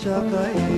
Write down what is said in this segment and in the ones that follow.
شقي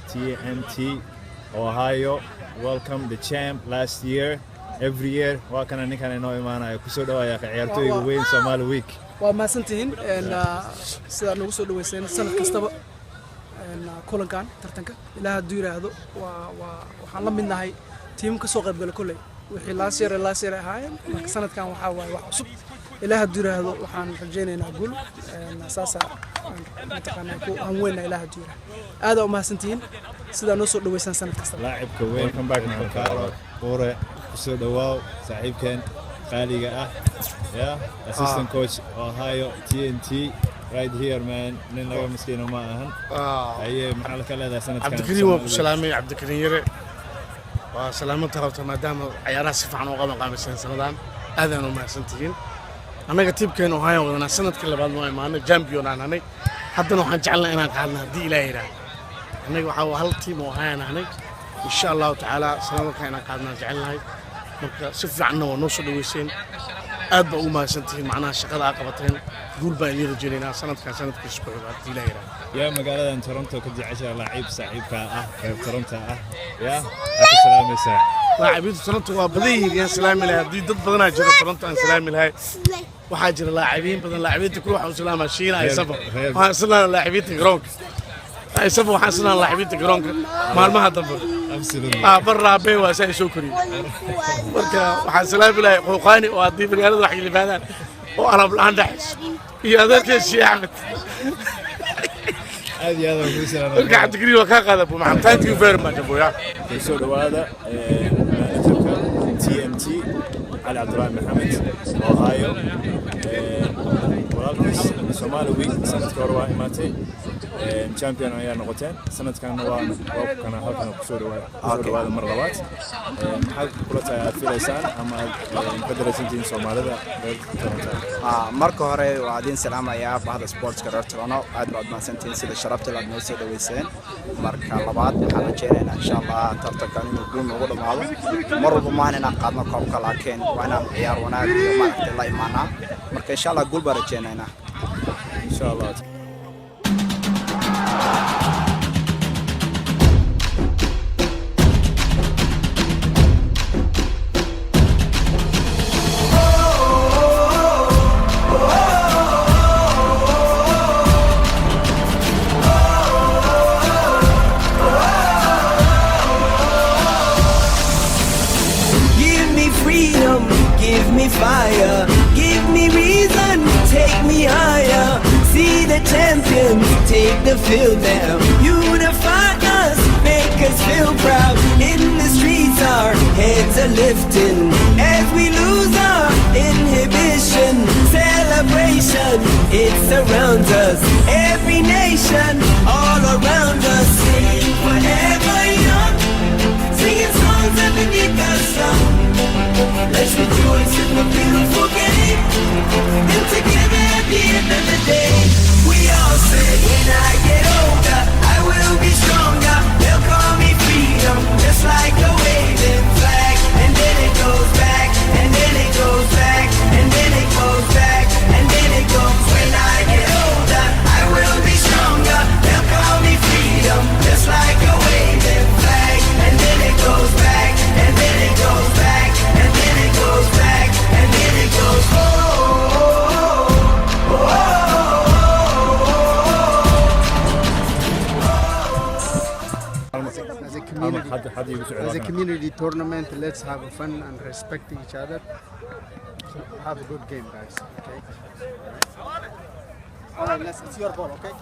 TNT Ohio. Welcome the champ last year. Every year waa kana ninkan inoo imaanayo kusoo dhawaaya ciyaartooyga weyn Somali Week. waa maasantiin sida nagu soo dhaweyseen sanad kastaba kulankan tartanka ilaaha duuraado waxaan la midnahay team ka soo qayb galay kulay wixii last year ahaayeen marka sanadkan waxa waay wax cusub ilaaha duuraado waxaan rajaynaynaa guul asaasa mataqaanaa ku aan weyn ilaaha duuraado aad u maasantiin sida noo soo dhaweysaan sanad kastaba laacibka weyn come back now Carlo Ore kusoo dhawaaw saaxiibkeen qaaliga ah assistant coach Ohio TNT right here man nin laga miskiino ma ahan aye maxaa la kala leedahay sanadkan Cabdikariim waa salaamay Cabdikariim yare waa salaamada qabta maadaama ciyaaraha si fiican uga qabanqaabiseen sanadan aadan u mahadsantihiin anaga tiibkeen Ohio wadana sanadkii labaad noo imaanay champion aan ahay haddana waxaan jecelnahay inaan qaadno hadii Ilaahay yiraahdo anaga waxa hal tiim Ohio aan ahay insha Allah taala sanadkan inaan qaadno jecelnahay marka si fiican noo soo dhaweyseen aad ba u mahadsantihiin macnaha shaqada qabateen guul baan idin rajaynaynaa sanadkiisa ku xiga hadii Ilaahay yiraahdo يا مقالة تورنتو كنت عايشة لاعب صاحبك كيف تورنتو يا السلام عليكم لاعبين تورنتو وبديه يا سلام الله دي ضد بدنا جرى تورنتو سلام الله وحاجر لاعبين بدنا لاعبين كل واحد سلام الشيء هاي سبب وحصلنا لاعبين جرونك هاي سبب وحصلنا لاعبين جرونك ما هضبر برا بي واساي شكري marka waxa salaam ilaahay qoqani oo adii magaalada wax ilaadan oo arab laan dhaxis iyo adeerkay Sheikh هذه هذا مثلا قاعد تقري وكا قاده ابو محمد ثانك يو فيري ماتش ابويا يسود هذا TNT علي عبد الله محمد اوهايو ورالكس Somali Week سنة كوروا ماتي champion ayaa noqoteen sanadkan kana halkan ku soo dhawaada marlabaad maxaad kula taafilaysaan ama federation Soomaalida marka hore waa idin salaamayaa bahda sportska Toronto aad baad maasantiin sida sharafta la noo soo dhaweyseen marka labaad waxaan rajaynaynaa insha Allah tartankan inuu guul ugu dhamaado mar walba ma inaan qaadno koobka laakiin waa inaan ciyaar wanaag iyo maaragtay la imaanaa marka insha Allah guul baan rajaynaynaa insha Allah give me fire, give me reason, take me higher. See the champions take the field now. Unify us, make us feel proud. In the streets our heads are lifting as we lose our inhibition. Celebration, it surrounds us. Every nation, all around us. Sing forever young, singing songs underneath the sun. Let's rejoice in the beautiful game, and together at the end of the day, we all say, when I get older, I will be stronger. They'll call me freedom, just like a waving flag. And then it goes back, and then it goes back, and then it goes back, and then it goes. When I get older, I will be stronger. They'll call me freedom, just like a waving flag. And then it goes back, and then it goes back, and then it goes back, and then it goes. Oh, oh, oh, As a community, as a community tournament, let's have fun and respect each other. So have a good game, guys. Okay. All right, it's your ball. Okay.